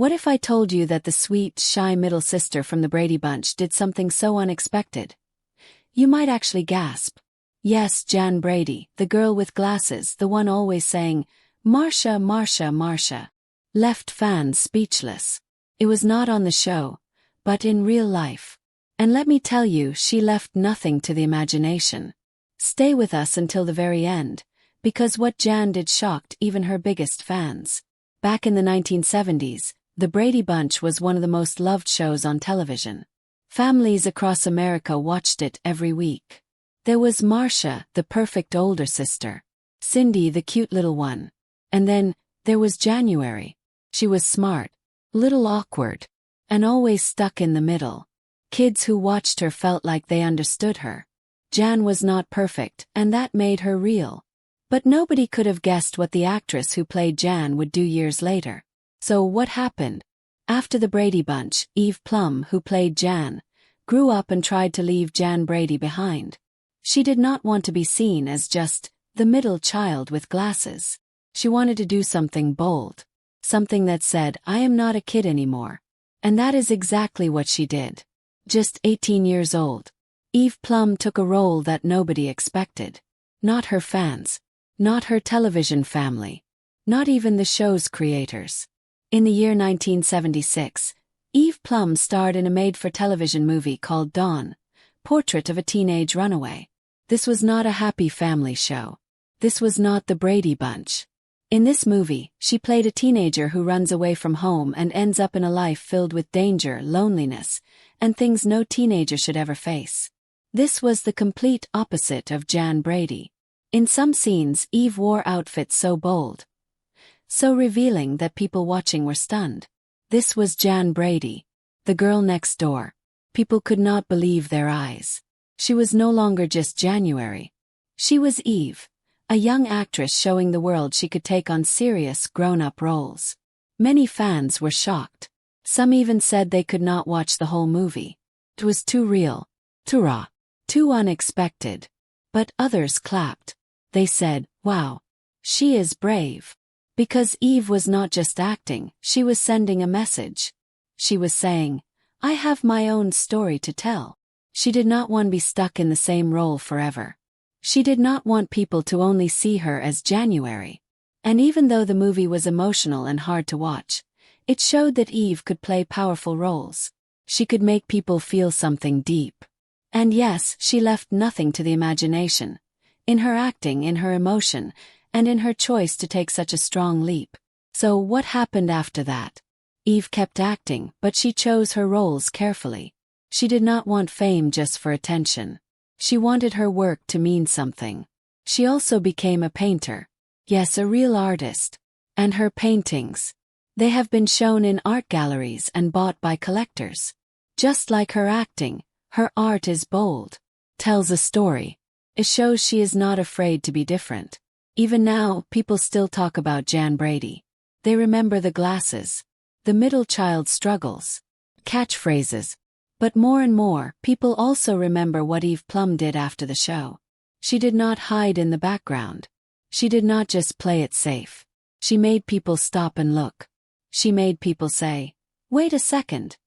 What if I told you that the sweet, shy middle sister from the Brady Bunch did something so unexpected? You might actually gasp. Yes, Jan Brady, the girl with glasses, the one always saying, "Marcia, Marcia, Marcia," left fans speechless. It was not on the show, but in real life. And let me tell you, she left nothing to the imagination. Stay with us until the very end, because what Jan did shocked even her biggest fans. Back in the 1970s, the Brady Bunch was one of the most loved shows on television. Families across America watched it every week. There was Marcia, the perfect older sister. Cindy, the cute little one. And then, there was January. She was smart, little awkward, and always stuck in the middle. Kids who watched her felt like they understood her. Jan was not perfect, and that made her real. But nobody could have guessed what the actress who played Jan would do years later. So what happened? After the Brady Bunch, Eve Plumb, who played Jan, grew up and tried to leave Jan Brady behind. She did not want to be seen as just the middle child with glasses. She wanted to do something bold. Something that said, "I am not a kid anymore." And that is exactly what she did. Just 18 years old, Eve Plumb took a role that nobody expected. Not her fans. Not her television family. Not even the show's creators. In the year 1976, Eve Plumb starred in a made-for-television movie called Dawn, Portrait of a Teenage Runaway. This was not a happy family show. This was not the Brady Bunch. In this movie, she played a teenager who runs away from home and ends up in a life filled with danger, loneliness, and things no teenager should ever face. This was the complete opposite of Jan Brady. In some scenes, Eve wore outfits so bold, so revealing that people watching were stunned. This was Jan Brady, the girl next door. People could not believe their eyes. She was no longer just January. She was Eve, a young actress showing the world she could take on serious, grown-up roles. Many fans were shocked. Some even said they could not watch the whole movie. It was too real, too raw, too unexpected. But others clapped. They said, "Wow, she is brave." Because Eve was not just acting, she was sending a message. She was saying, "I have my own story to tell." She did not want to be stuck in the same role forever. She did not want people to only see her as January. And even though the movie was emotional and hard to watch, it showed that Eve could play powerful roles. She could make people feel something deep. And yes, she left nothing to the imagination. In her acting, in her emotion, and in her choice to take such a strong leap. So what happened after that? Eve kept acting, but she chose her roles carefully. She did not want fame just for attention. She wanted her work to mean something. She also became a painter. Yes, a real artist. And her paintings. They have been shown in art galleries and bought by collectors. Just like her acting, her art is bold. Tells a story. It shows she is not afraid to be different. Even now, people still talk about Jan Brady. They remember the glasses, the middle child struggles, catchphrases. But more and more, people also remember what Eve Plumb did after the show. She did not hide in the background. She did not just play it safe. She made people stop and look. She made people say, "Wait a second.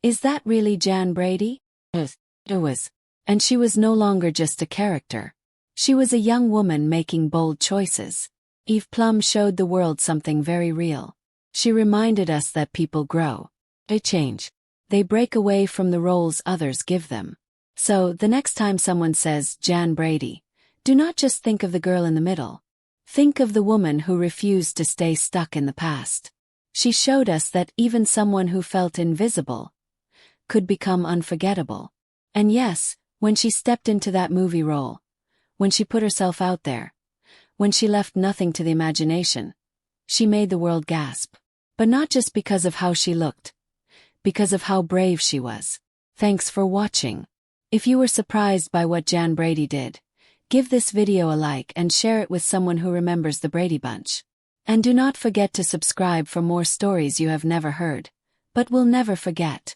Is that really Jan Brady?" It was. And she was no longer just a character. She was a young woman making bold choices. Eve Plumb showed the world something very real. She reminded us that people grow. They change. They break away from the roles others give them. So, the next time someone says, "Jan Brady," do not just think of the girl in the middle. Think of the woman who refused to stay stuck in the past. She showed us that even someone who felt invisible could become unforgettable. And yes, when she stepped into that movie role, when she put herself out there, when she left nothing to the imagination, she made the world gasp. But not just because of how she looked, because of how brave she was. Thanks for watching. If you were surprised by what Jan Brady did, give this video a like and share it with someone who remembers the Brady Bunch. And do not forget to subscribe for more stories you have never heard, but will never forget.